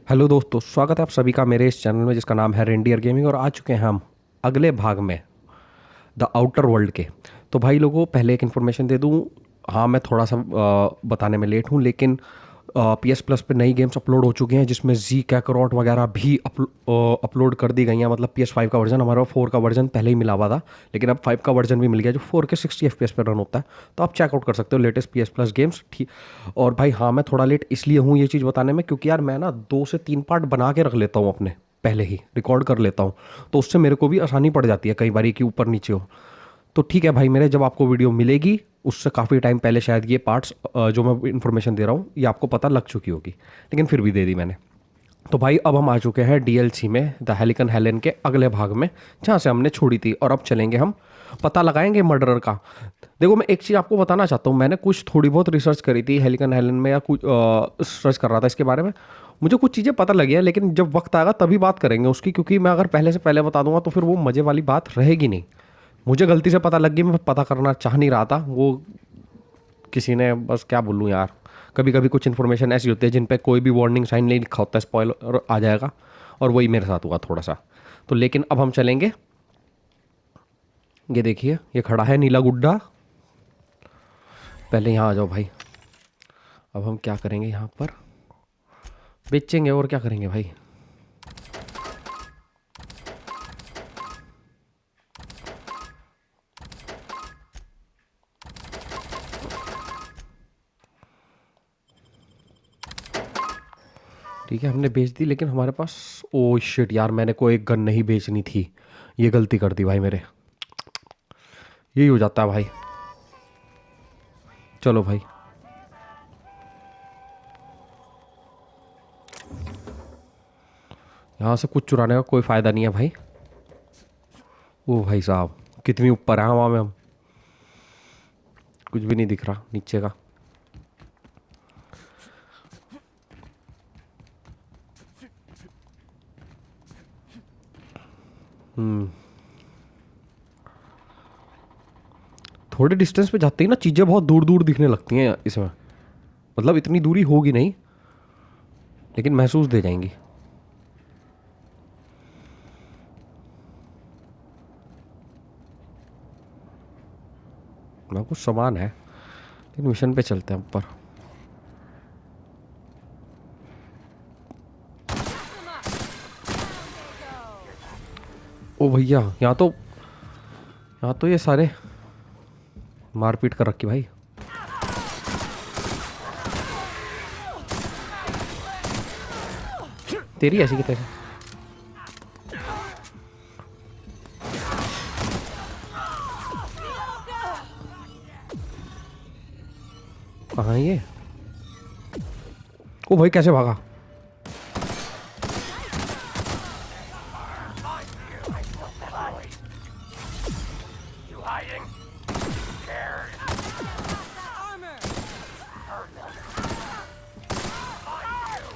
Hello दोस्तों, स्वागत है आप सभी का मेरे इस चैनल में जिसका नाम है रेंडियर गेमिंग। और आ चुके हैं हम अगले भाग में, द आउटर वर्ल्ड के। तो भाई लोगों, पहले एक इन्फॉर्मेशन दे दूं। हाँ, मैं थोड़ा सा बताने में लेट हूँ, लेकिन पी एस प्लस पे नई गेम्स अपलोड हो चुकी हैं जिसमें जी कैकरॉट वगैरह भी अपलोड कर दी गई हैं। मतलब पी एस फाइव का वर्जन, हमारा फोर का वर्जन पहले ही मिला हुआ था, लेकिन अब फाइव का वर्जन भी मिल गया जो फोर के 60 एफ पी एस पर रन होता है। तो आप चेकआउट कर सकते हो latest P S plus games. ठीक। और भाई हाँ, मैं थोड़ा लेट इसलिए हूँ ये चीज़ बताने में, क्योंकि यार मैं ना 2 से 3 पार्ट बना के रख लेता हूँ अपने, पहले ही रिकॉर्ड कर लेता हूँ। तो उससे मेरे को भी आसानी पड़ जाती है कई बारी कि ऊपर नीचे हो। तो ठीक है भाई मेरे, जब आपको वीडियो मिलेगी उससे काफ़ी टाइम पहले शायद ये पार्ट्स जो मैं इन्फॉर्मेशन दे रहा हूँ ये आपको पता लग चुकी होगी, लेकिन फिर भी दे दी मैंने। तो भाई अब हम आ चुके हैं डीएलसी में, द हेलिकन हेलेन के अगले भाग में, जहाँ से हमने छोड़ी थी। और अब चलेंगे हम, पता लगाएंगे मर्डरर का। देखो, मैं एक चीज़ आपको बताना चाहता हूँ। मैंने कुछ थोड़ी बहुत रिसर्च करी थी हेलिकन हेलेन में, या कुछ सर्च कर रहा था इसके बारे में। मुझे कुछ चीज़ें पता लगी हैं, लेकिन जब वक्त आएगा तभी बात करेंगे उसकी, क्योंकि मैं अगर पहले से पहले बता दूंगा तो फिर वो मज़े वाली बात रहेगी नहीं। मुझे गलती से पता लग गई, मैं पता करना चाह नहीं रहा था वो, किसी ने बस, क्या बोलूँ यार। कभी कभी कुछ इन्फॉर्मेशन ऐसी होती है जिन पे कोई भी वार्निंग साइन नहीं लिखा होता, स्पॉइलर आ जाएगा। और वही मेरे साथ हुआ थोड़ा सा। तो लेकिन अब हम चलेंगे। ये देखिए, ये खड़ा है नीला गुड्डा। पहले यहाँ आ जाओ भाई। अब हम क्या करेंगे यहाँ पर, बेचेंगे और क्या करेंगे भाई। ठीक है, हमने बेच दी, लेकिन हमारे पास, ओ शिट यार, मैंने कोई एक गन नहीं बेचनी थी। ये गलती कर दी भाई मेरे। यही हो जाता है भाई। चलो भाई, यहाँ से कुछ चुराने का कोई फ़ायदा नहीं है भाई। ओ भाई साहब, कितनी ऊपर है हवा में हम, कुछ भी नहीं दिख रहा नीचे का। हम्म। थोड़े डिस्टेंस पे जाते ही ना चीज़ें बहुत दूर दूर दिखने लगती हैं इसमें। मतलब इतनी दूरी होगी नहीं, लेकिन महसूस दे जाएंगी। ना कुछ सामान है, लेकिन मिशन पे चलते हैं ऊपर। ओ भैया, यहाँ तो ये सारे मारपीट कर रखी भाई। तेरी ऐसी की तैसी। कहाँ है ये? ओ भाई, कैसे भागा?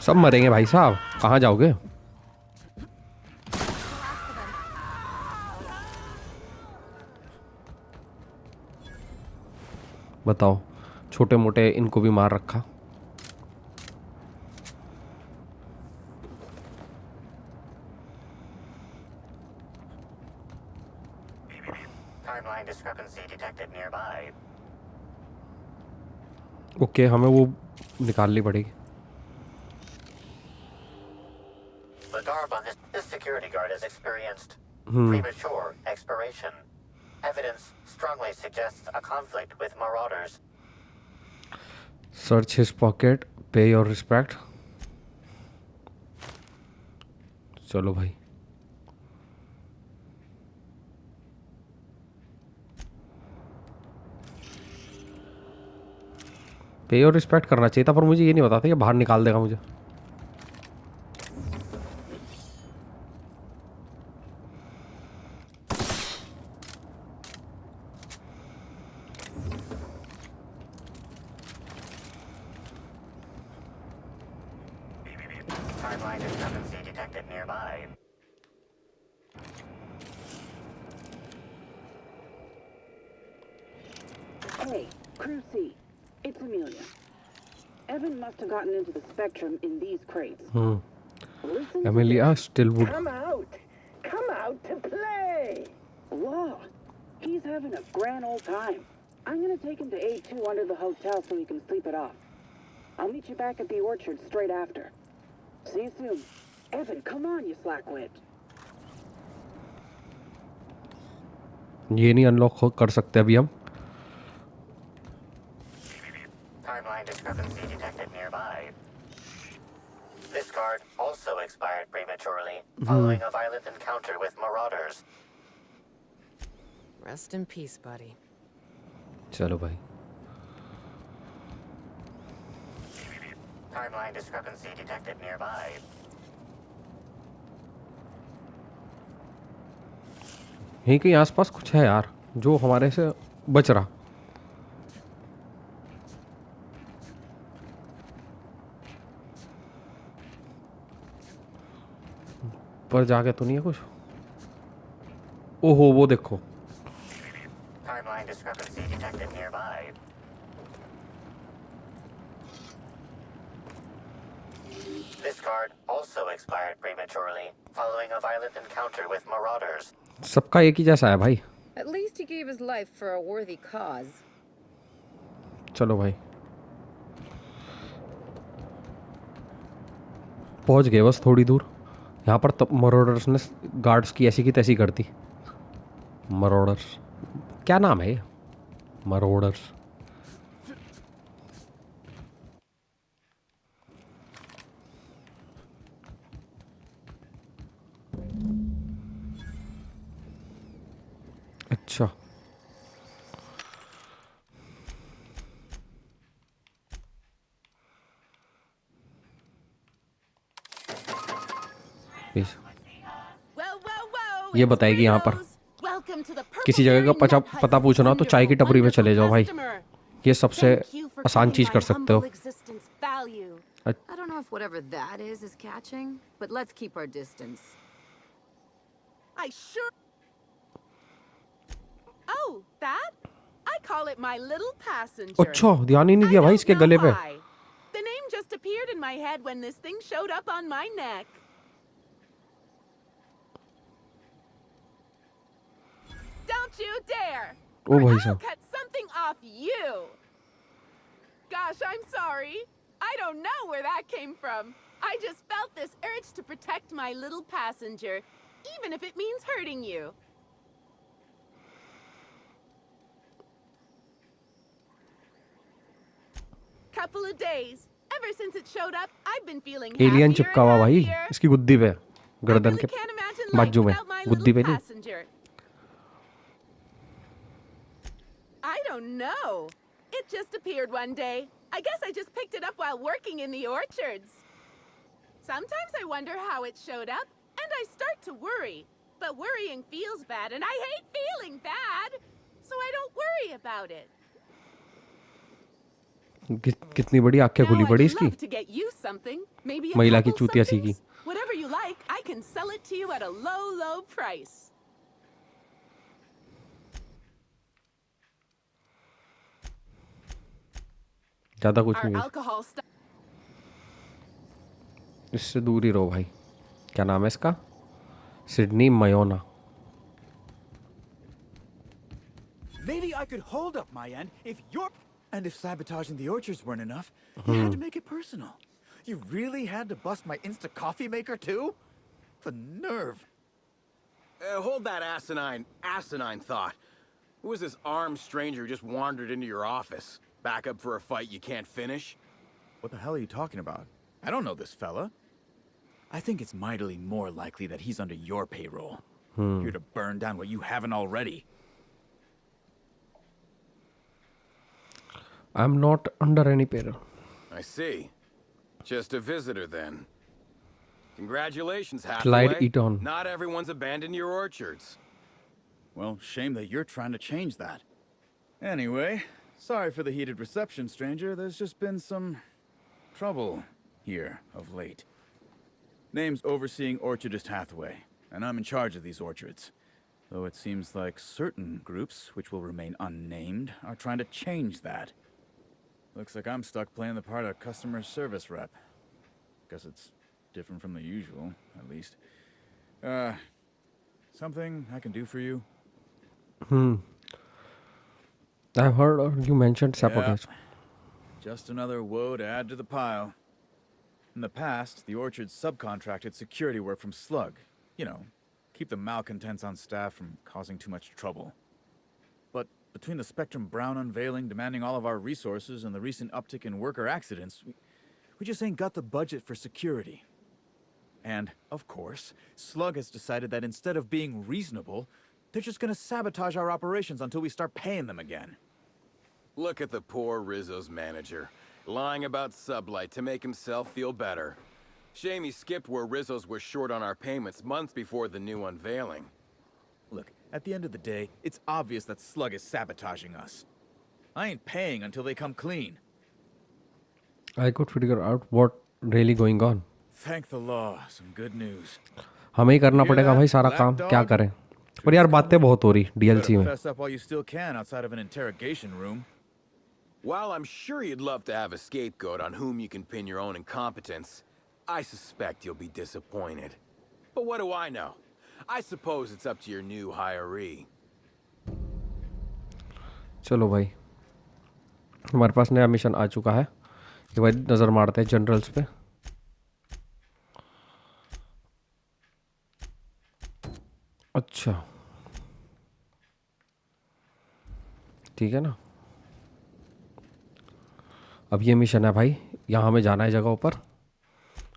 सब मरेंगे भाई साहब, कहाँ जाओगे? बताओ, छोटे मोटे इनको भी मार रखा। Timeline discrepancy detected nearby. Okay, हमें वो निकालनी पड़ेगी। The DARPA, this security guard has experienced hmm. premature expiration. Evidence strongly suggests a conflict with marauders. Search his pocket, पे योर रिस्पेक्ट। चलो भाई। पे योर रिस्पेक्ट करना चाहिए था, पर मुझे ये नहीं पता था कि बाहर निकाल देगा मुझे। Timeline discrepancy detected nearby. Hey, Crew C. It's Amelia. Evan must have gotten into the Spectrum in these crates. Listen to Emilia this. स्टिलवुड। Come out. Come out to play. Law. He's having a grand old time. I'm gonna take him to A2 under the hotel so he can sleep it off. I'll meet you back at the orchard straight after. See you soon. Evan, come on, you slackwit. ये नहीं unlock कर सकते अभी हम। Timeline discrepancy detected nearby. This card also expired prematurely following a violent encounter with marauders. Rest in peace, buddy. चलो भाई। Timeline discrepancy detected nearby. यहीं कहीं आसपास कुछ है यार जो हमारे से बच रहा। पर जाके तो नहीं है कुछ। ओहो वो देखो। Timeline discrepancy detected nearby. This card also expired prematurely following a violent encounter with marauders. सबका एक ही जैसा है भाई। At least he gave his life for a worthy cause. चलो भाई पहुंच गए बस थोड़ी दूर। यहाँ पर तब मरोडर्स ने गार्ड्स की ऐसी की तैसी कर दी। मरोडर्स क्या नाम है ये? मरोडर्स। अच्छा इस- ये बताएगी यहाँ पर किसी जगह का पता पूछना हो तो चाय की टपरी पे चले जाओ भाई। ये सबसे आसान चीज कर सकते हो। I don't know if whatever that is catching, but let's keep our distance. I sure. Oh, that? I call it my little passenger. अच्छा ध्यान ही नहीं I दिया भाई don't इसके know गले पे। why. The name just appeared in my head when this thing showed up on my neck. Don't you dare! O Or भाई I'll साहब। cut something off you. Gosh, I'm sorry. I don't know where that came from. I just felt this urge to protect my little passenger, even if it means hurting you. Couple of days. Ever since it showed up, I've been feeling alien happier चिपका and हुआ भाई happier. इसकी गुद्दी पे, I गर्दन really के can't imagine life बाजू में, without my गुद्दी little पे नहीं। passenger. I don't know. It just appeared one day. I guess I just picked it up while working in the orchards. Sometimes I wonder how it showed up, and I start to worry. But worrying feels bad, and I hate feeling bad. So I don't worry about it. कितनी बड़ी आंखें Now खुली पड़ी I'd इसकी। love to get you something. Maybe a महिला की couple चूतिया सी की। somethings. Whatever you like, I can sell it to you at a low, low price. ज्यादा कुछ Our नहीं है। alcohol stuff. इससे दूर ही रहो भाई। क्या नाम है इसका? Sydney मयोना। Maybe I could hold up my end if you're... And if sabotaging the orchards weren't enough, you had to make it personal. You really had to bust my Insta coffee maker too? The nerve. Hold that asinine thought. Who is this armed stranger who just wandered into your office? Back up for a fight you can't finish? What the hell are you talking about? I don't know this fella. I think it's mightily more likely that he's under your payroll. Here to burn down what you haven't already. I'm not under any payroll. I see. Just a visitor then. Congratulations, Clyde Hathaway. Eaton. Not everyone's abandoned your orchards. Well, shame that you're trying to change that. Anyway, sorry for the heated reception, stranger. There's just been some trouble here of late. Name's Overseeing Orchardist Hathaway, and I'm in charge of these orchards. Though it seems like certain groups, which will remain unnamed, are trying to change that. Looks like I'm stuck playing the part of customer service rep. Guess it's different from the usual, at least. Uh, something I can do for you? I've heard you mentioned Yeah, sabotage. just another woe to add to the pile. In the past, the Orchard subcontracted security work from Slug. You know, keep the malcontents on staff from causing too much trouble. But between the Spectrum Brown unveiling demanding all of our resources and the recent uptick in worker accidents, we just ain't got the budget for security. And, of course, Slug has decided that instead of being reasonable, they're just gonna sabotage our operations until we start paying them again. Look at the poor Rizzo's manager, lying about Sublight to make himself feel better. Shame he skipped where Rizzo's were short on our payments months before the new unveiling. Look, at the end of the day, it's obvious that Slug is sabotaging us. I ain't paying until they come clean. I could figure out what really going on. Thank the law, some good news. हमें ही करना You hear पड़ेगा that, भाई सारा Black काम, क्या Dog? करें. पर Truth's यार बातें coming. बहुत हो रही Better DLC में. fess up while you still can outside of an interrogation room. While I'm sure you'd love to have a scapegoat on whom you can pin your own incompetence, I suspect you'll be disappointed. But what do I know? I suppose it's up to your new hiree. चलो भाई, हमारे पास नया mission आ चुका है. ये भाई नज़र मारते हैं जनरल्स पे. अच्छा, ठीक है ना. अब ये मिशन है भाई, यहाँ हमें जाना है जगहों पर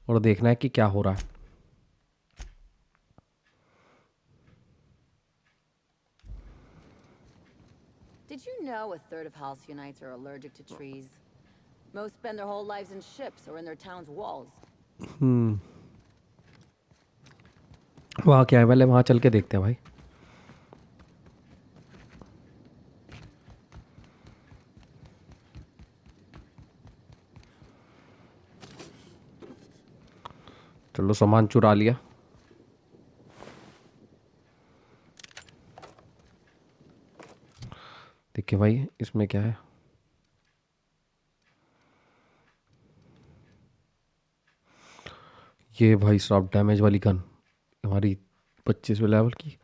और देखना है कि क्या हो रहा है. Did you know a third of Halcyonites are allergic to trees? Most spend their whole lives in ships or in their town's walls. वहाँ क्या है, पहले वहाँ चल के देखते हैं भाई. चलो, सामान चुरा लिया. देखिए भाई, इसमें क्या है. ये भाई साहब डैमेज वाली गन हमारी 25वें लेवल की.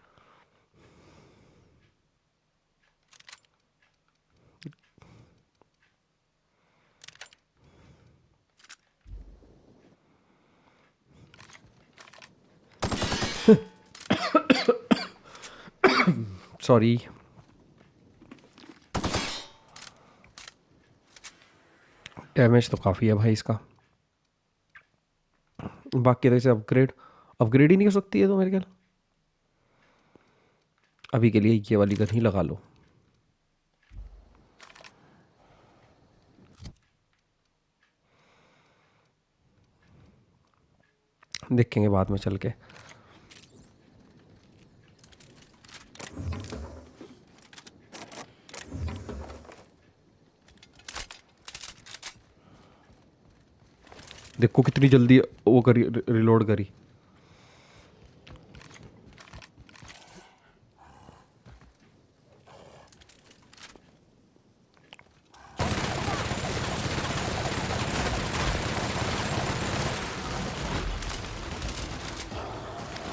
सॉरी. डैमेज तो काफ़ी है भाई इसका. बाकी तो इसे अपग्रेड ही नहीं हो सकती है तो मेरे ख्याल अभी के लिए ये वाली गन ही लगा लो. देखेंगे बाद में चल के. देखो कितनी जल्दी वो करी, रिलोड करी.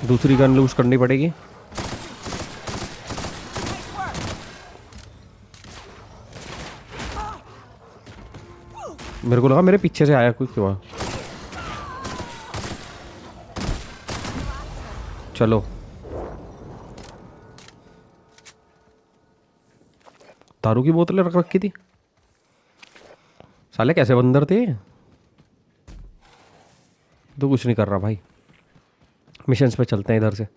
दूसरी गन लूज करनी पड़ेगी. मेरे को लगा मेरे पीछे से आया कुछ हुआ. चलो, दारू की बोतलें रख रखी थी. साले कैसे बंदर थे. तो कुछ नहीं कर रहा भाई. मिशंस पे चलते हैं इधर से.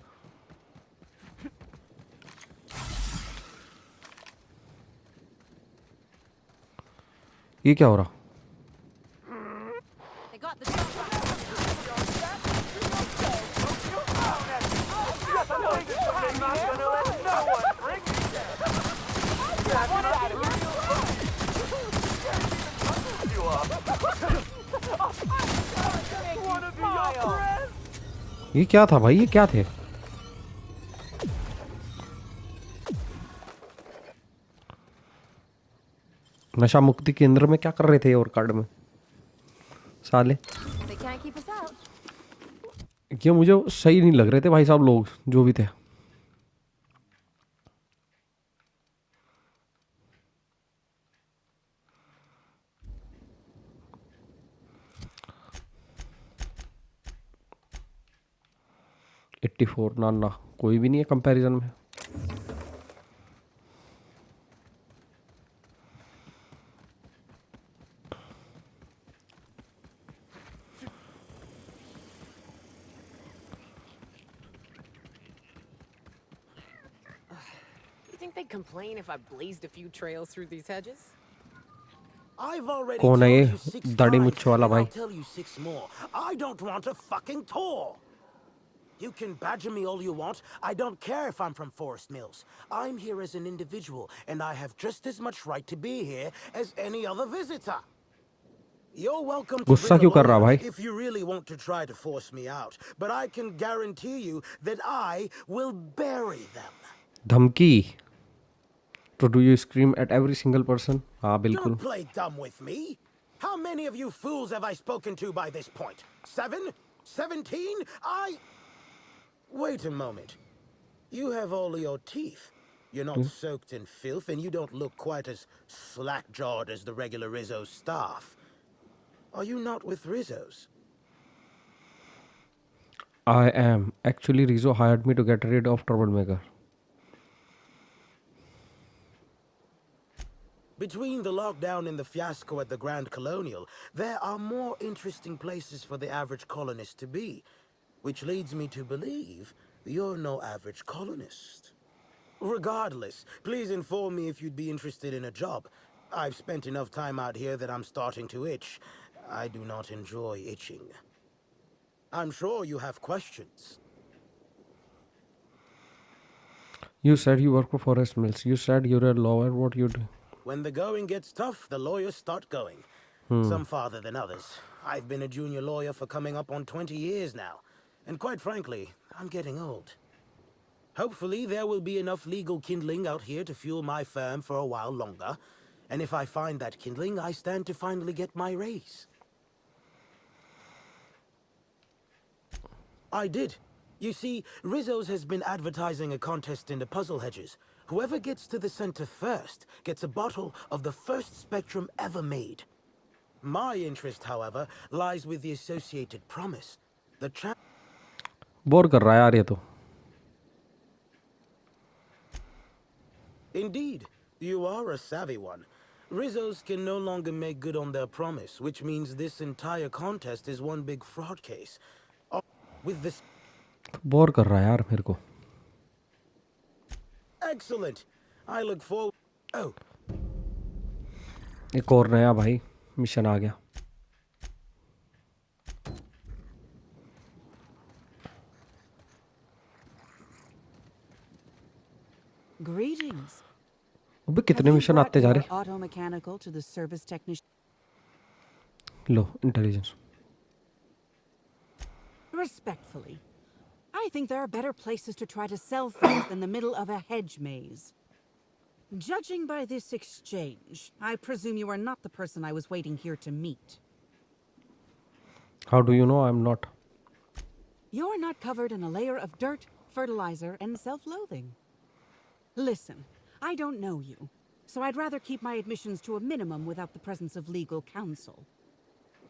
ये क्या हो रहा. They got the ये क्या था भाई, ये क्या थे. नशा मुक्ति केंद्र में क्या कर रहे थे और कार्ड में साले. They can't keep us out. ये मुझे सही नहीं लग रहे थे भाई साहब लोग जो भी थे. 84 ना ना कोई भी नहीं है कंपैरिजन में. You think they'd complain if I blazed a few trails through these hedges? I've already कौन है told ये you 6 दाढ़ी times, मुच्छे वाला and I'll भाई? tell you 6 more. I don't want a fucking tour. You can badger me all you want. I don't care if I'm from Forest Mills. I'm here as an individual, and I have just as much right to be here as any other visitor. You're welcome to गुस्सा bring a क्यों कर रहा lawyer भाई? if you really want to try to force me out, but I can guarantee you that I will bury them. धमकी. तो do you scream at every single person? हाँ Don't बिल्कुल. play dumb with me. How many of you fools have I spoken to by this point? 7? 17? Wait a moment. You have all your teeth. You're not soaked in filth, and you don't look quite as slack-jawed as the regular Rizzo staff. Are you not with Rizzo's? I am. Actually, Rizzo hired me to get rid of Troublemaker. Between the lockdown and the fiasco at the Grand Colonial, there are more interesting places for the average colonist to be, which leads me to believe you're no average colonist. Regardless, please inform me if you'd be interested in a job. I've spent enough time out here that I'm starting to itch. I do not enjoy itching. I'm sure you have questions. You said you work for Forest Mills. You said you're a lawyer. What you do? When the going gets tough, the lawyers start going. Some farther than others. I've been a junior lawyer for coming up on 20 years now. And quite frankly, I'm getting old. Hopefully, there will be enough legal kindling out here to fuel my firm for a while longer. And if I find that kindling, I stand to finally get my raise. I did. You see, Rizzo's has been advertising a contest in the puzzle hedges. Whoever gets to the center first gets a bottle of the first spectrum ever made. My interest, however, lies with the associated promise. The bore कर रहा है यार ये तो. Indeed, you are a savvy one. Rizzo's can no longer make good on their promise, which means this entire contest is one big fraud case. With this... bore कर रहा है यार मेरे को. Excellent. I look forward... Oh, एक और नया भाई मिशन आ गया. Greetings. अबे Have कितने you मिशन brought आते जा your रहे? auto mechanical to the service technician? Low intelligence. Respectfully, I think there are better places to try to sell things than the middle of a hedge maze. Judging by this exchange, I presume you are not the person I was waiting here to meet. How do you know I'm not? You're not covered in a layer of dirt, fertilizer, and self-loathing. Listen, I don't know you, so I'd rather keep my admissions to a minimum without the presence of legal counsel.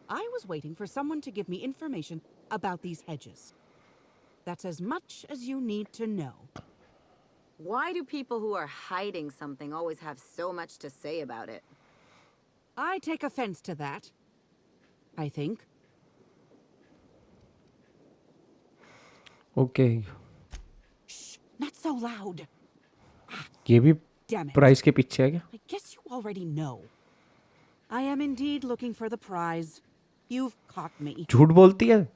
I was waiting for someone to give me information about these hedges. That's as much as you need to know. Why do people who are hiding something always have so much to say about it? I take offense to that. I think. Okay. Shh, not so loud. ये भी Damn it. Price के पीछे है क्या? I guess you already know. I am indeed looking for the prize. You've caught me. झूठ बोलती है.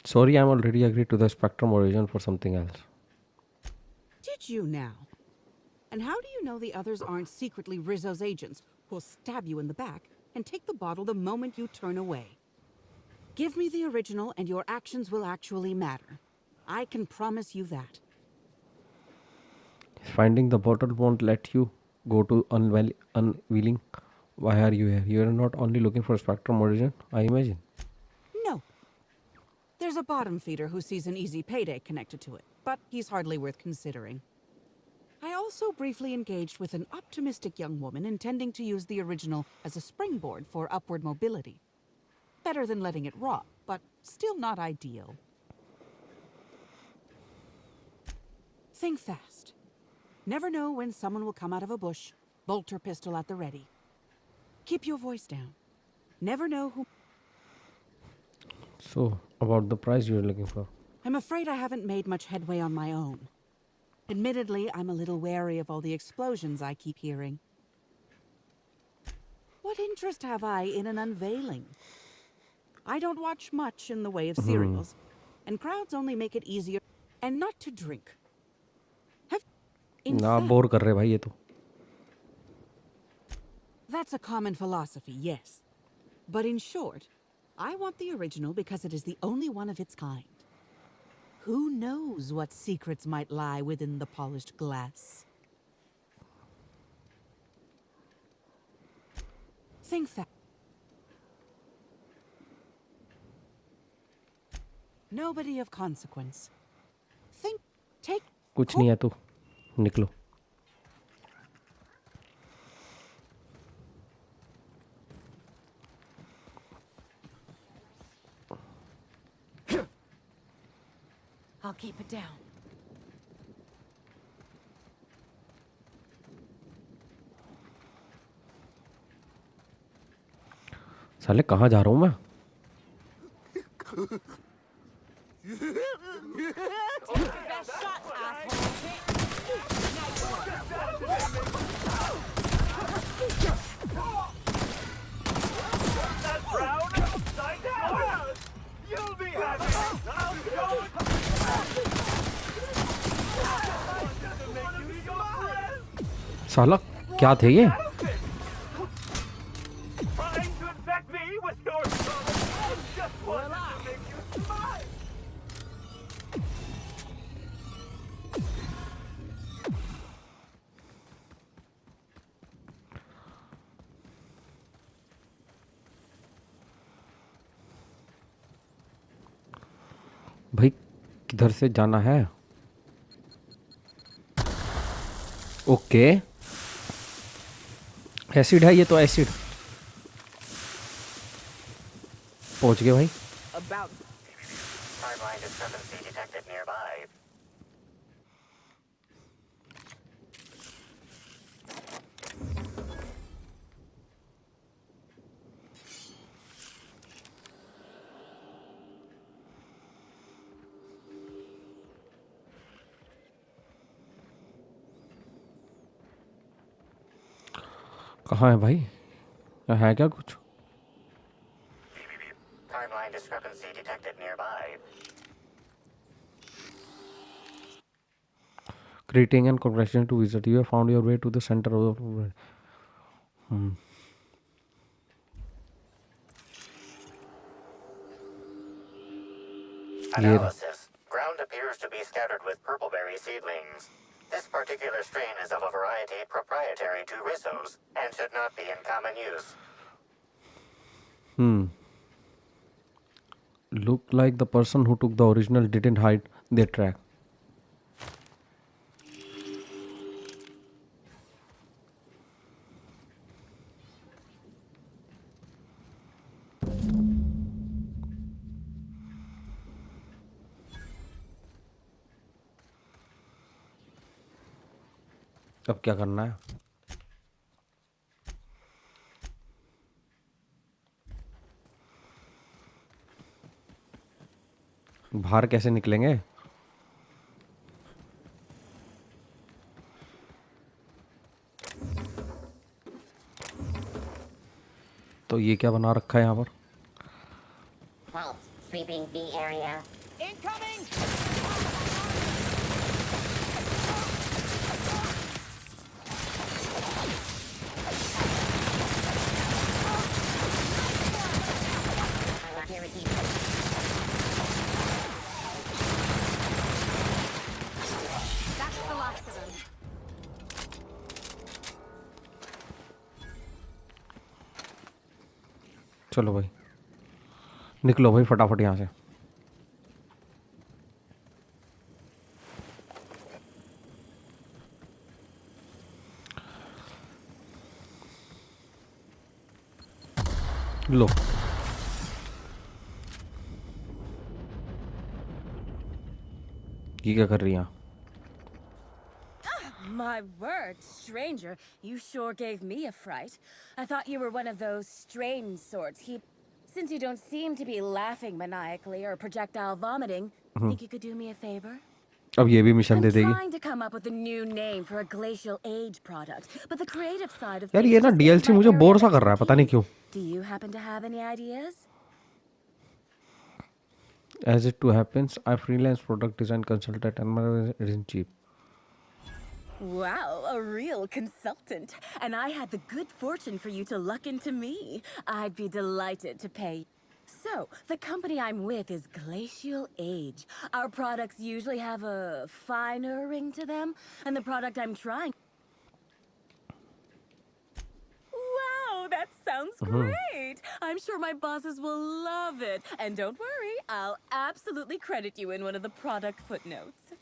Sorry, I'm already agreed to the spectrum origin for something else. Did you now? And how do you know the others aren't secretly Rizzo's agents who'll stab you in the back and take the bottle the moment you turn away? Give me the original and your actions will actually matter. I can promise you that. Finding the bottle won't let you go to unwilling. Why are you here? You are not only looking for spectrum origin, I imagine. No. There's There's a bottom feeder who sees an easy payday connected to it, but he's hardly worth considering. I also briefly engaged with an optimistic young woman intending to use the original as a springboard for upward mobility. Better than letting it rot, but still not ideal. Think fast. Never know when someone will come out of a bush, bolt or pistol at the ready. Keep your voice down. Never know who... So, about the price you're looking for. I'm afraid I haven't made much headway on my own. Admittedly, I'm a little wary of all the explosions I keep hearing. What interest have I in an unveiling? I don't watch much in the way of serials, and crowds only make it easier and not to drink. ना bore कर रहे भाई ये तो. That's a common philosophy, yes. But in short, I want the original because it is the only one of its kind. Who knows what secrets might lie within the polished glass? Think fast. Nobody of consequence. Take... कुछ नहीं है तो निकलो. I'll keep it down. साले कहाँ जा रहा हूँ मैं? साला क्या थे ये? भाई किधर से जाना है? ओके एसिड है ये तो. एसिड पहुंच गए भाई. Timeline discrepancy detected nearby. कहाँ है भाई? है क्या कुछ? Timeline discrepancy detected nearby. Greeting and congratulations to visit. You have found your way to the center of the. Analysis. Ground appears to be scattered with purpleberry seedlings. This particular strain is of a variety proprietary to Rissos and should not be in common use. Look like the person who took the original didn't hide their track. अब क्या करना है? बाहर कैसे निकलेंगे? तो ये क्या बना रखा है यहाँ पर? Halt, sweeping B area. Incoming! That's the last of them. चलो भाई निकलो भाई फटाफट यहाँ से. लो ये क्या कर रही हैं? My word, stranger, you sure gave me a fright. I thought you were one of those strange sorts. Since you don't seem to be laughing maniacally or projectile vomiting, think you could do me a favor? अब ये भी mission I'm दे देगी. trying to come up with a new name for a glacial age product, but the creative side of यार things ये ना just isn't DLC my मुझे area bore of सा कर रहा है, पता नहीं expertise. क्यों. Do you happen to have any ideas? As it too happens, I freelance product design consultant and my it isn't cheap. Wow, a real consultant. And I had the good fortune for you to luck into me. I'd be delighted to pay. So, the company I'm with is Glacial Age. Our products usually have a finer ring to them, and the product I'm trying. Wow, that sounds great! I'm sure my bosses will love it. And don't worry, I'll absolutely credit you in one of the product footnotes.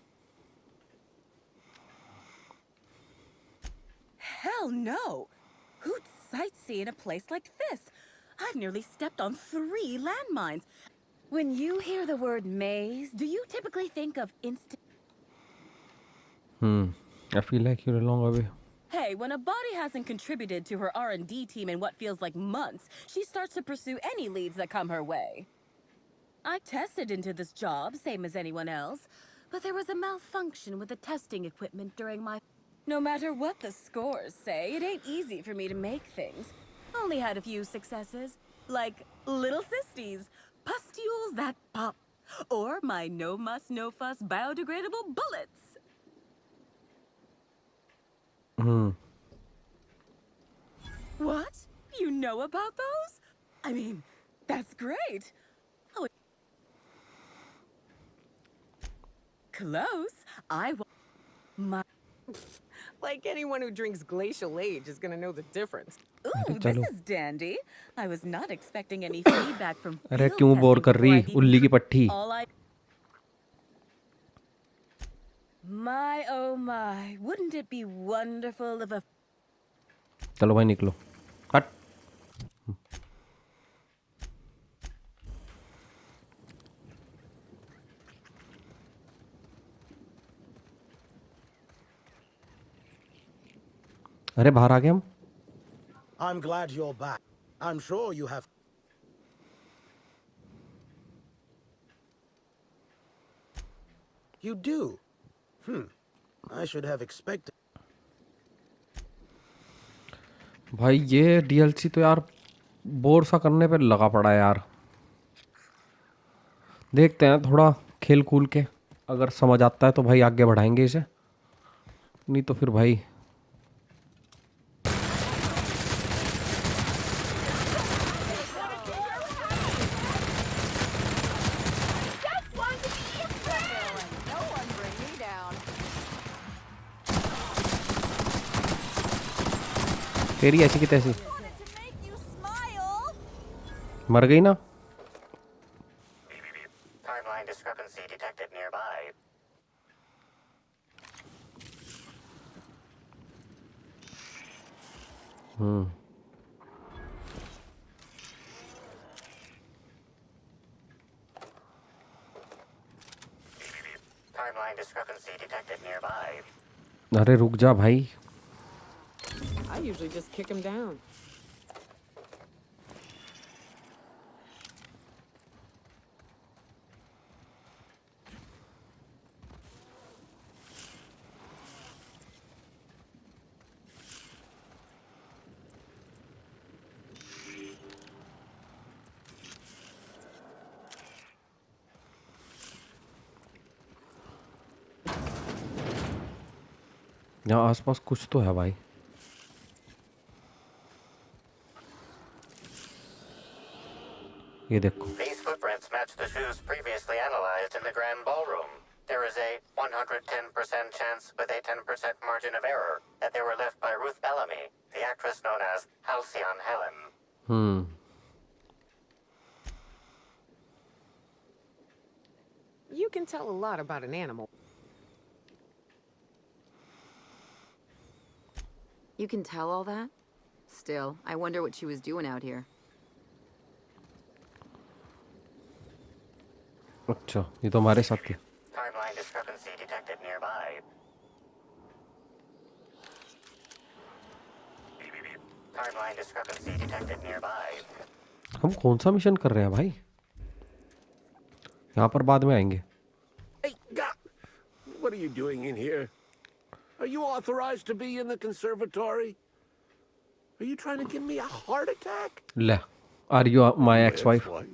Hell no! Who'd sightsee in a place like this? I've nearly stepped on 3 landmines. When you hear the word maze, do you typically think of instant... I feel like you're a long way. Hey, when a body hasn't contributed to her R&D team in what feels like months, she starts to pursue any leads that come her way. I tested into this job, same as anyone else, but there was a malfunction with the testing equipment during my... No matter what the scores say, it ain't easy for me to make things. Only had a few successes, like little cysties, pustules that pop, or my no muss, no fuss biodegradable bullets. What? You know about those? I mean, that's great. Oh, close. My... Like anyone who drinks Glacial Age is gonna know the difference. अरे Ooh, this चलो. is dandy. I was not expecting any feedback from अरे field क्यों bore testing कर before रही I'd even उल्ली की पट्टी. all I... My, oh my. Wouldn't it be wonderful if a... चलो भाई निकलो. हट. अरे बाहर आ गए हम. I'm glad you're back. I'm sure you have... You do? I should have expected... भाई ये DLC तो यार बोर सा करने पे लगा पड़ा है यार. देखते हैं थोड़ा खेल कूल के, अगर समझ आता है तो भाई आगे बढ़ाएंगे इसे, नहीं तो फिर भाई तेरी ऐसी की तैसी मर गई ना. Timeline discrepancy detected nearby. Timeline discrepancy detected nearby. अरे रुक जा भाई. I usually just kick him down. यहाँ आसपास कुछ तो है भाई. ये देखो. These footprints match the shoes previously analyzed in the Grand Ballroom. There is a 110% chance with a 10% margin of error that they were left by Ruth Bellamy, the actress known as Halcyon Helen. You can tell a lot about an animal. You can tell all that? Still, I wonder what she was doing out here. अच्छा, ये तो हमारे साथ थी। Timeline discrepancy detected nearby. Timeline discrepancy detected nearby. हम कौन सा mission कर रहे हैं भाई? यहाँ पर बाद में आएंगे। Hey, what are you doing in here? Are you authorized to be in the conservatory? Are you trying to give me a heart attack? ले, are you my My ex-wife? ex-wife?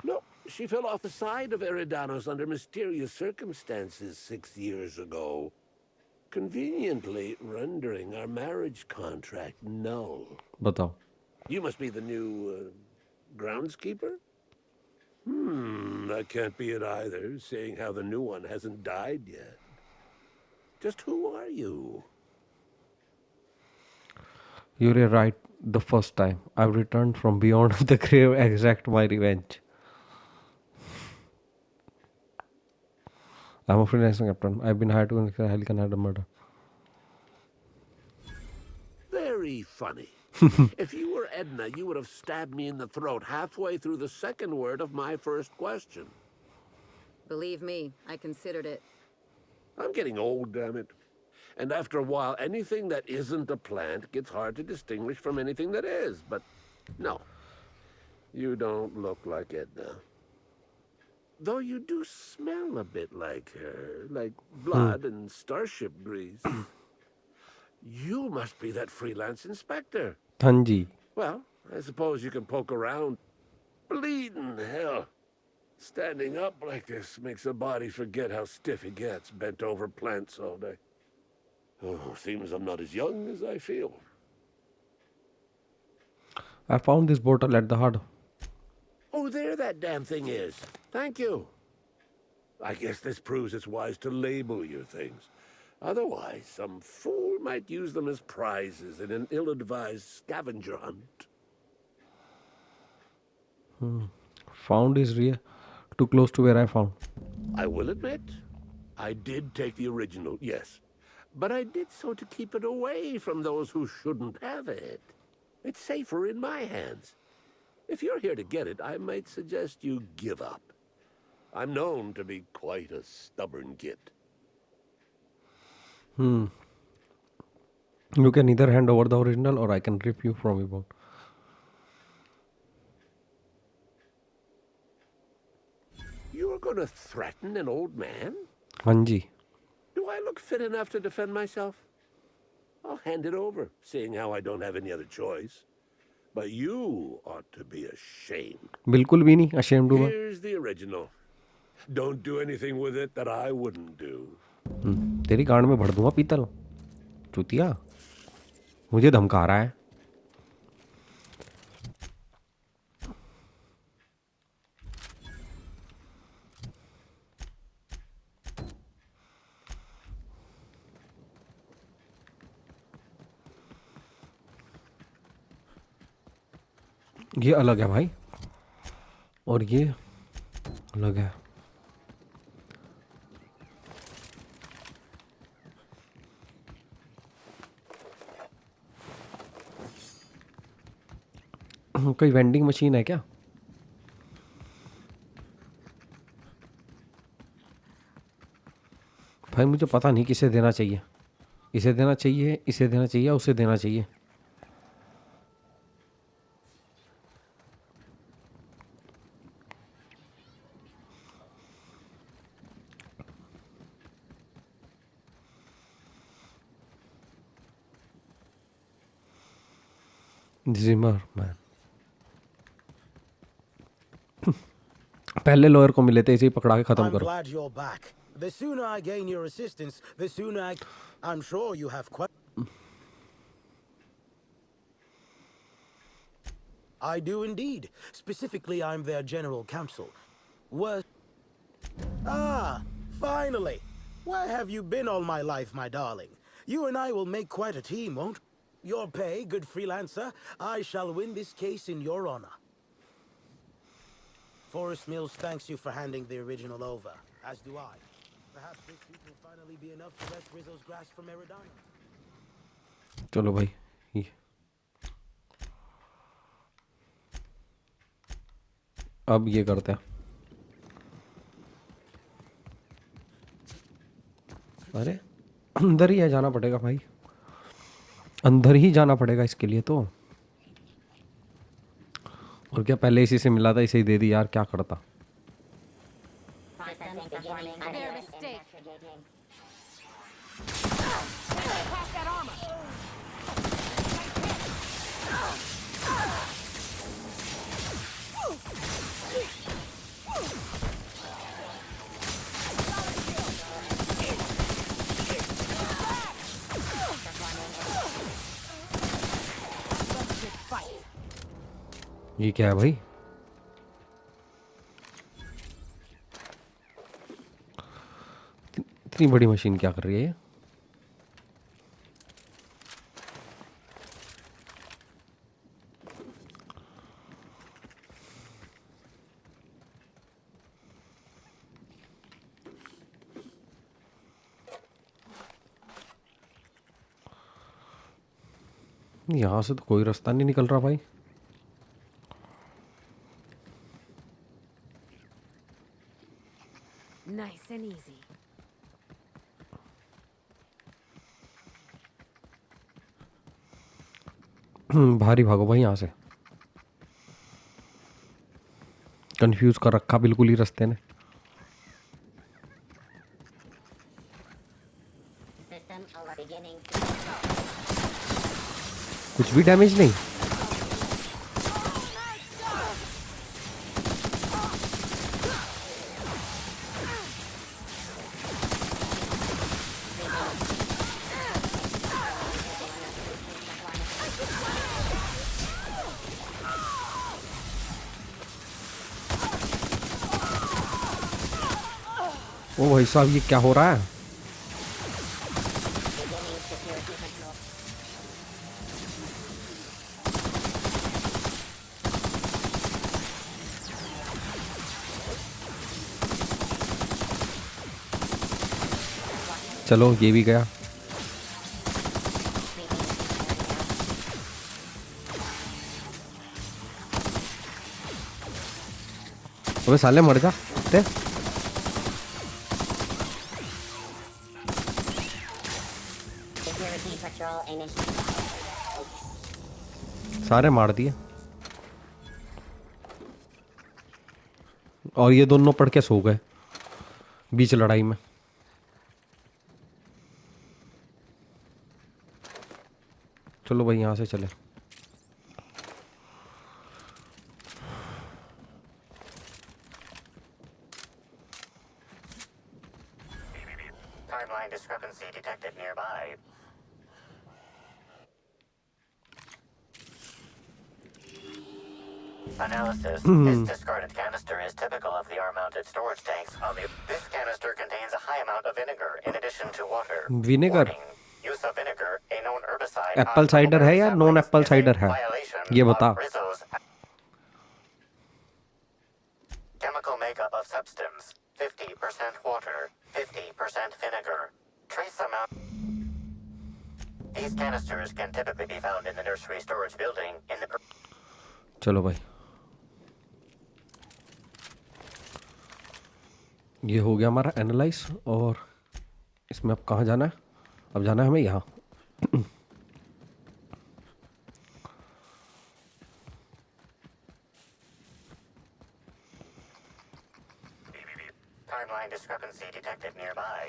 No, she fell off the side of Eridanos under mysterious circumstances 6 years ago, conveniently rendering our marriage contract null. बताओ। You must be the new groundskeeper? That can't be it either, seeing how the new one hasn't died yet. Just who are you? You were right the first time. I've returned from beyond the grave, exact my revenge. I'm a freelance captain. I've been hired to investigate Helican murder. Very funny. If you were Edna, you would have stabbed me in the throat halfway through the second word of my first question. Believe me, I considered it. I'm getting old, damn it. And after a while, anything that isn't a plant gets hard to distinguish from anything that is. But no, you don't look like Edna. Though you do smell a bit like her, like blood and starship grease. You must be that freelance inspector. हाँ जी। Well, I suppose you can poke around. Bleeding hell. Standing up like this makes a body forget how stiff he gets, bent over plants all day. Oh, seems I'm not as young as I feel. I found this bottle at the hard. Oh, there that damn thing is. Thank you. I guess this proves it's wise to label your things. Otherwise, some fool might use them as prizes in an ill-advised scavenger hunt. Found is real. Too close to where I found. I will admit, I did take the original, yes. But I did so to keep it away from those who shouldn't have it. It's safer in my hands. If you're here to get it, I might suggest you give up. I'm known to be quite a stubborn git. You can either hand over the original or I can rip you from your bone. You're gonna threaten an old man? हाँ जी। Do I look fit enough to defend myself? I'll hand it over, seeing how I don't have any other choice. But you ought to be ashamed. बिल्कुल भी नहीं ashamed हूँ मैं। Here's the original. Don't do anything with it that I wouldn't do. तेरी गांड में भर दूंगा पीतल। चूतिया, मुझे धमका रहा है। ये अलग है भाई, और ये अलग है। कोई वेंडिंग मशीन है क्या? भाई मुझे पता नहीं किसे देना चाहिए। इसे देना चाहिए, इसे देना चाहिए, उसे देना चाहिए। Zimmerman। पहले लॉयर को मिले थे, इसे ही पकड़ा के खत्म I'm करो। glad you're back. The sooner I gain your assistance, the sooner I'm sure you have quite... I do indeed. Specifically, I'm their general counsel. What? Ah, finally. Where have you been all my life, my darling? You and I will make quite a team, won't we? Your pay, good freelancer. I shall win this case in your honor. Forest Mills thanks you for handing the original over, as do I. Perhaps this suit will finally be enough to wrest Rizzo's grasp from Eridano. चलो भाई, ये अब ये करते हैं। अरे अंदर ही है, जाना पड़ेगा भाई, अंदर ही जाना पड़ेगा इसके लिए तो। और क्या, पहले इसी से मिला था, इसे ही दे दी यार, क्या करता। Systems beginning Their under mistake. investigating. Past that armor. ये क्या है भाई? इतनी बड़ी मशीन क्या कर रही है ये? यहाँ से तो कोई रास्ता नहीं निकल रहा भाई। Nice and easy. भारी भागो भाई यहाँ से, कंफ्यूज कर रखा बिल्कुल ही रास्ते ने। System alert beginning. कुछ भी डैमेज नहीं। ओ भाई साहब, ये क्या हो रहा है? चलो ये भी गया। अबे साले मर जा ते। Security patrol initiated. सारे मार दिए, और ये दोनों पड़ के सो गए बीच लड़ाई में। चलो भाई यहाँ से चले। Timeline discrepancy detected nearby. Analysis. This discarded canister is typical of the R-mounted storage tanks on the... This canister contains a high amount of vinegar in addition to water. Vinegar? Warning. Use of vinegar, a known herbicide... Apple cider है या non Apple cider है, ये बता। Chemical makeup of substance: 50% water, 50% vinegar. Trace amount. These canisters can typically be found in the nursery storage building in the... चलो भाई, ये हो गया हमारा एनालाइज। और इसमें अब कहाँ जाना है? अब जाना है हमें यहाँ। Timeline discrepancy detected nearby.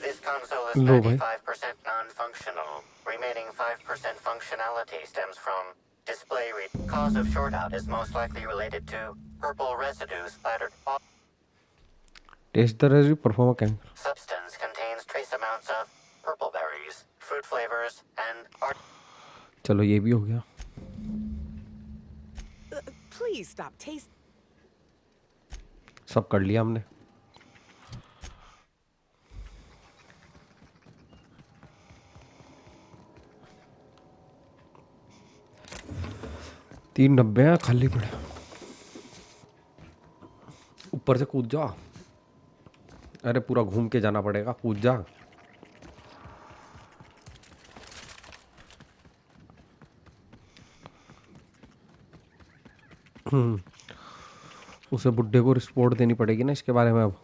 This console is लो भाई। 95% non-functional. Remaining 5% functionality stems from display read. Cause of shortout is most likely related to purple residue splattered off. Test the residue, perform can. Substance contains trace amounts of purple berries, fruit flavors, and art. चलो ये भी हो गया। Please stop tasting. सब कर लिया हमने। तीन डब्बे हैं खाली पड़े, ऊपर से कूद जा। अरे पूरा घूम के जाना पड़ेगा, कूद जा। उसे बुड्ढे को रिपोर्ट देनी पड़ेगी ना इसके बारे में अब।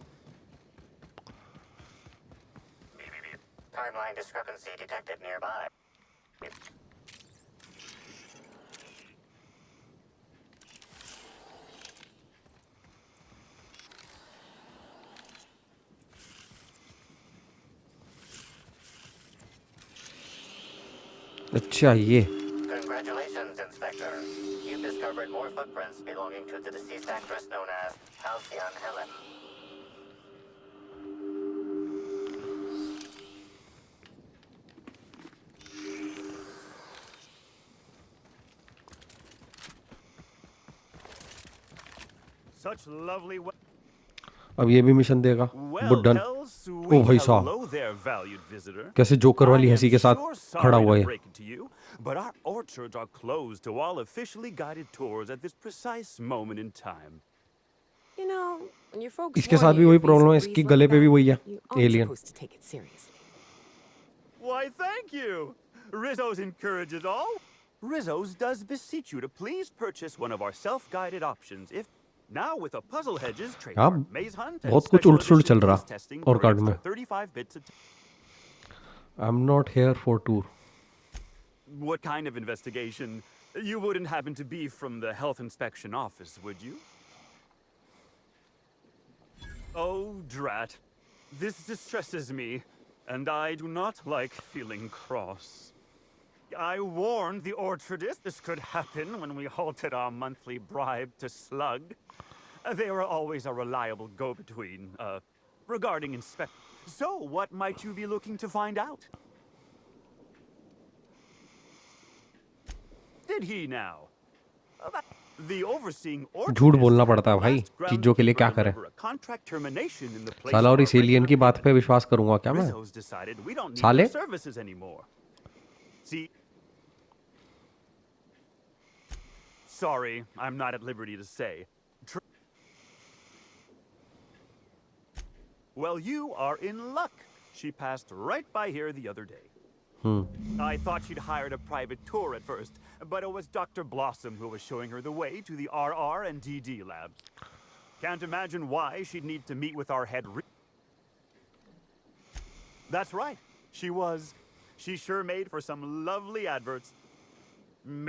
Timeline discrepancy detected nearby. अच्छा ये Congratulations, Inspector. You've discovered more footprints belonging to the deceased actress known as Halcyon Helen. Such lovely अब ये भी मिशन देगा Well, बुड्ढन। Hell, ओ sweet भाई साहब hello there, valued visitor. कैसे जोकर वाली I am हंसी के साथ sure खड़ा sorry हुआ to है। break it to you, but our orchards are closed to all officially guided tours at this precise moment in time. You know, when your folks इसके warn साथ you भी your वही fees problem will है, freeze इसकी like गले पे भी that, वही है you aren't alien. supposed to take it seriously. Why, thank you. Rizzo's encourages all. Rizzo's does beseech you to please purchase one of our self-guided options. If now with a Puzzle Hedges हाँ trademark maze hunt and बहुत कुछ special उल्ट सुलट edition चल रहा piece testing और for an card में। extra 35 bits a I am not here for tour. What kind of investigation? You wouldn't happen to be from the health inspection office, would you? Oh, drat. This distresses me, and I do not like feeling cross. I warned the orchardist this could happen when we halted our monthly bribe to Slug. They were always a reliable go-between, regarding inspect. So, what might you be looking to find out? Did he now? The overseeing झूठ orchardist बोलना had पड़ता the है भाई last चीजों के लिए, groundskeeper क्या करें deliver a contract termination in the place साला। of और our इस एलियन regular की बात payment. पे विश्वास करूंगा क्या मैं Rizzo's decided we don't need साले? their services anymore. See? Sorry, I'm not at liberty to say. Well, you are in luck. She passed right by here the other day. I thought she'd hired a private tour at first, but it was Dr. Blossom who was showing her the way to the RR and DD labs. Can't imagine why she'd need to meet with our head. That's right. She sure made for some lovely adverts.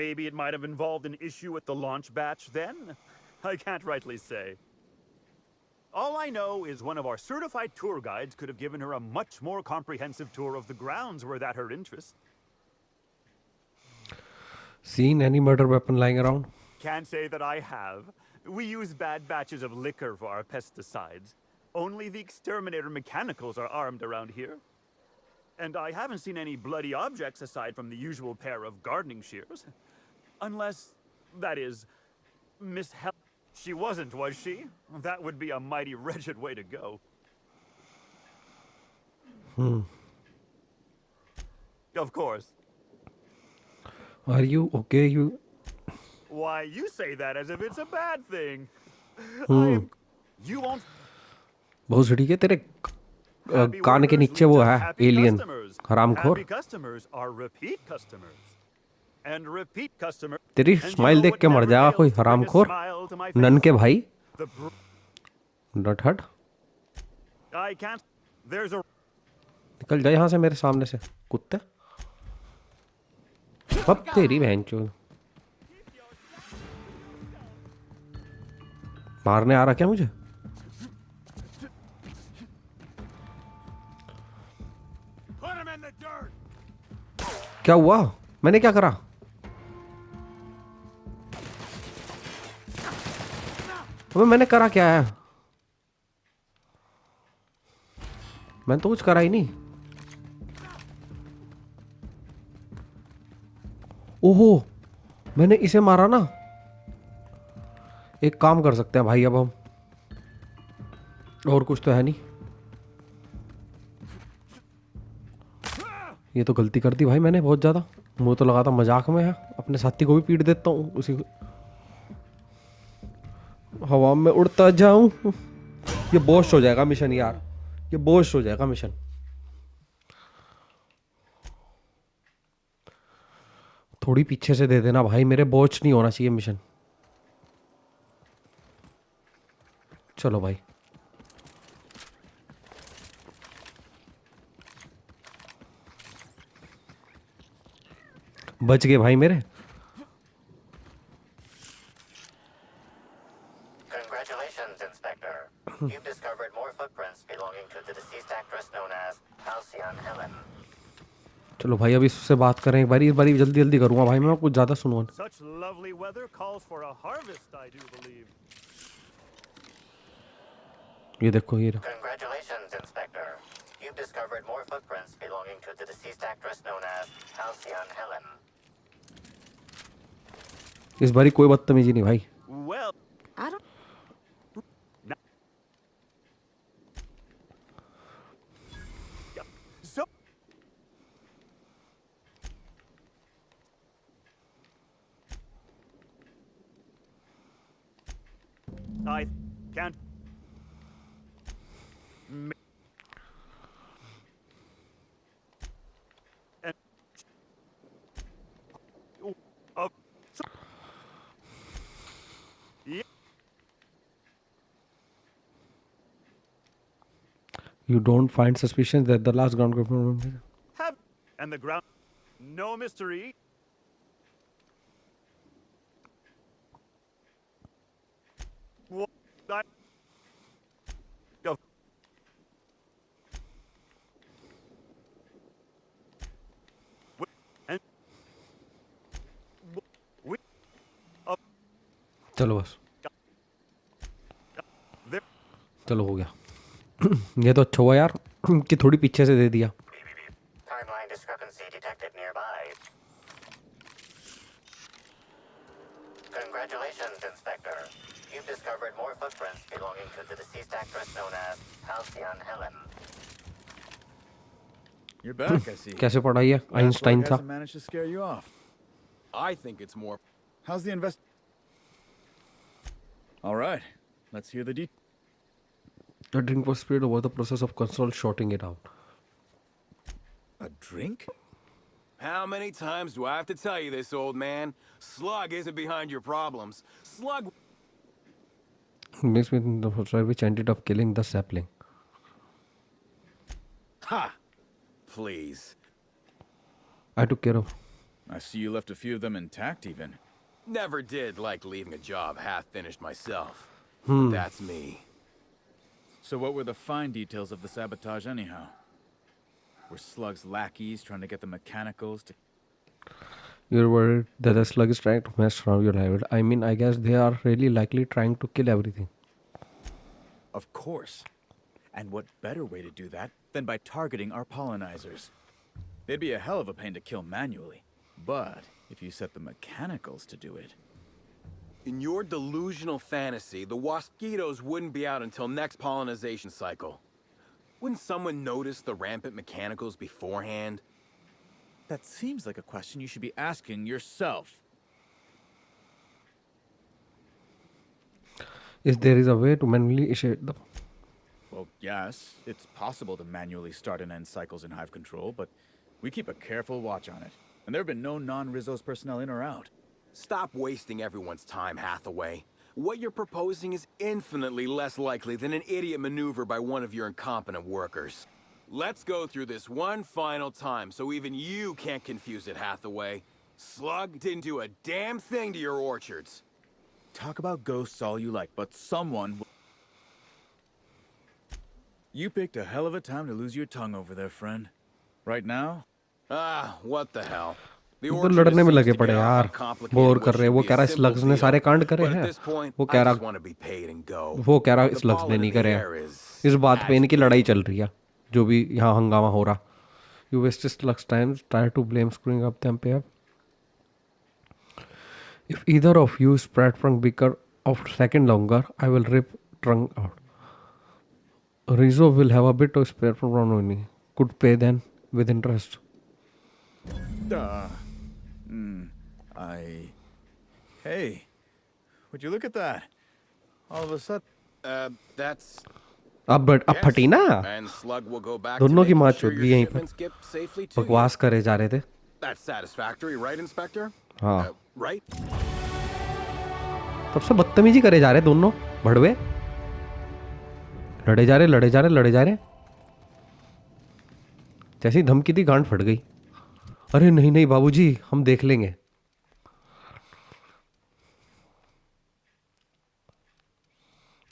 Maybe it might have involved an issue with the launch batch then? I can't rightly say. All I know is one of our certified tour guides could have given her a much more comprehensive tour of the grounds were that her interest. Seen any murder weapon lying around? Can't say that I have. We use bad batches of liquor for our pesticides. Only the exterminator mechanicals are armed around here. And I haven't seen any bloody objects aside from the usual pair of gardening shears. Unless, that is, Miss Hel... She wasn't, was she? That would be a mighty wretched way to go. Of course. Are you okay? Why, you say that as if it's a bad thing. You won't... बहुत सड़ी है तेरे Happy कान के workers नीचे lead वो to है happy alien customers. हरामखोर। Happy customers are repeat customers. And repeat customers. तेरी And you स्माइल know देख what के मर never जाएगा कोई fails to bring a हरामखोर smile to my nun face? के भाई। The डट हट I can't. There's a... निकल जा यहाँ से मेरे सामने से कुत्ते। अब तेरी बहन चो मारने आ रहा क्या मुझे? क्या हुआ? मैंने क्या करा? अबे मैंने करा क्या है? मैंने तो कुछ करा ही नहीं। ओहो मैंने इसे मारा ना। एक काम कर सकते हैं भाई अब हम, और कुछ तो है नहीं। ये तो गलती कर दी भाई मैंने बहुत ज्यादा। मुझे तो लगा था मजाक में है, अपने साथी को भी पीट देता हूँ उसी को। हवा में उड़ता जाऊं। ये बोश हो जाएगा मिशन यार, ये बोश हो जाएगा मिशन। थोड़ी पीछे से दे देना भाई, मेरे बोझ नहीं होना चाहिए मिशन। चलो भाई, बच गए भाई मेरे। Congratulations, Inspector. You've discovered more footprints belonging to the deceased actress known as Halcyon Helen. चलो भाई, अभी इससे बात करें एक बारी, इस बारी जल्दी जल्दी करूँगा भाई, मैं कुछ ज़्यादा सुनो। Such lovely weather calls for a harvest, I do believe. ये देखो ये रहा। Congratulations, Inspector. You've discovered more footprints belonging to the deceased actress known as Halcyon Helen. इस बारी कोई बदतमीजी नहीं भाई। Well, I don't. so I can't. And yeah. You don't find suspicious that the last ground control Have and the ground, no mystery. What I of and we चलो बस, there. चलो हो गया। ये तो अच्छा हुआ यार कि थोड़ी पीछे से दे दिया। Timeline discrepancy detected nearby. Congratulations, Inspector. You've discovered more footprints belonging to the deceased actress known as Halcyon Helen. You're back, I see. कैसे पढ़ाई है Last आइंस्टाइन work था। hasn't managed to scare you off. I think it's more. How's the invest? All right, let's hear the details. The drink was sprayed over the process of console shorting it out. A drink? How many times do I have to tell you this, old man? Slug isn't behind your problems. Slug. Mixed with the fire which ended up killing the sapling. Ha! Please. I took care of. I see you left a few of them intact, even. Never did like leaving a job half finished myself. But that's me. So what were the fine details of the sabotage anyhow? Were Slug's lackeys trying to get the mechanicals to... You're worried that the slug is trying to mess around your life. I mean, I guess they are really likely trying to kill everything. Of course. And what better way to do that than by targeting our pollinizers? They'd be a hell of a pain to kill manually. But if you set the mechanicals to do it... In your delusional fantasy, the waspitos wouldn't be out until next pollinization cycle. Wouldn't someone notice the rampant mechanicals beforehand? That seems like a question you should be asking yourself. Is there is a way to manually initiate them? Well, yes, it's possible to manually start and end cycles in Hive Control, but we keep a careful watch on it. And there have been no non-Rizzo's personnel in or out. Stop wasting everyone's time, Hathaway. What you're proposing is infinitely less likely than an idiot maneuver by one of your incompetent workers. Let's go through this one final time so even you can't confuse it, Hathaway. Slug didn't do a damn thing to your orchards. Talk about ghosts all you like, but someone... You picked a hell of a time to lose your tongue over there, friend. Right now? Ah, what the hell. तो लड़ने में लगे पड़े यार, bore कर रहे। वो कह रहा स्लग्स ने सारे कांड करे हैं, वो कह रहा स्लग्स ने नहीं करे हैं। इस बात पे इनकी लड़ाई चल रही है, जो भी यहाँ हंगामा हो रहा। You wasted slugs time, try to blame screwing up them pair. If either of you spread from Beaker of second longer, I will rip trunk out. Rizzo will have a bit to spare from Rononi. Could pay then with interest. Hey, would you look at that? All of a sudden... That's... अब फटी ना, दोनों की माँ चुद गई यहीं पर, बकवास करे जा रहे थे। That's satisfactory, right, Inspector? हाँ, Right? तब से बदतमीजी करे जा रहे दोनों भड़वे। लड़े जा रहे लड़े जा रहे लड़े जा रहे। जैसी धमकी थी गांड फट गई। अरे नहीं नहीं बाबूजी, हम देख लेंगे।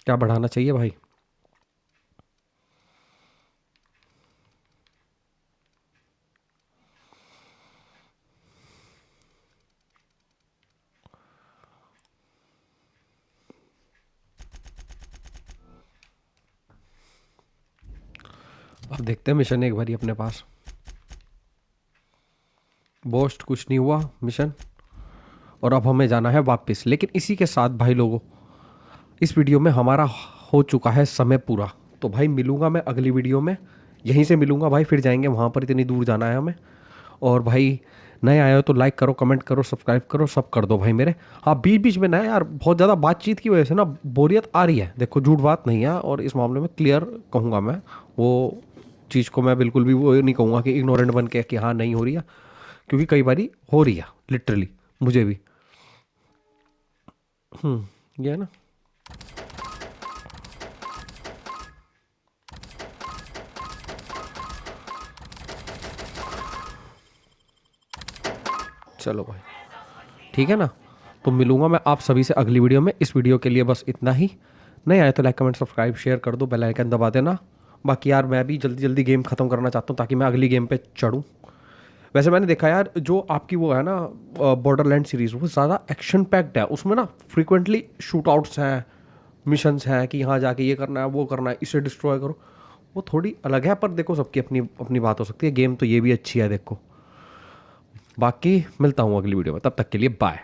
क्या बढ़ाना चाहिए भाई? अब देखते हैं मिशन एक बारी अपने पास। बोस्ट कुछ नहीं हुआ मिशन, और अब हमें जाना है वापस। लेकिन इसी के साथ भाई लोगों, इस वीडियो में हमारा हो चुका है समय पूरा। तो भाई मिलूंगा मैं अगली वीडियो में, यहीं से मिलूंगा भाई, फिर जाएंगे वहाँ पर, इतनी दूर जाना है हमें। और भाई नए आए हो तो लाइक करो, कमेंट करो, सब्सक्राइब करो, सब कर दो भाई मेरे। हाँ बीच बीच में ना यार, बहुत ज़्यादा बातचीत की वजह से ना बोरियत आ रही है, देखो झूठ बात नहीं है, और इस मामले में क्लियर कहूँगा मैं। वो चीज़ को मैं बिल्कुल भी वो नहीं कहूँगा कि इग्नोरेंट बन के कि हाँ नहीं हो रही है, क्योंकि कई बारी हो रही है लिटरली, मुझे भी। ये है ना। चलो भाई ठीक है ना। तो मिलूंगा मैं आप सभी से अगली वीडियो में। इस वीडियो के लिए बस इतना ही। नहीं आए तो लाइक कमेंट सब्सक्राइब शेयर कर दो, बेल आइकन दबा देना। बाकी यार मैं भी जल्दी जल्दी गेम खत्म करना चाहता हूँ ताकि मैं अगली गेम पे चढ़ूँ। वैसे मैंने देखा यार, जो आपकी वो है ना बॉर्डरलैंड सीरीज़, वो ज़्यादा एक्शन पैक्ड है। उसमें ना फ्रिक्वेंटली शूट आउट्स हैं, मिशंस हैं कि यहाँ जाके ये करना है वो करना है, इसे डिस्ट्रॉय करो। वो थोड़ी अलग है, पर देखो सबकी अपनी अपनी बात हो सकती है। गेम तो ये भी अच्छी है देखो। बाकी मिलता हूँ अगली वीडियो में, तब तक के लिए बाय।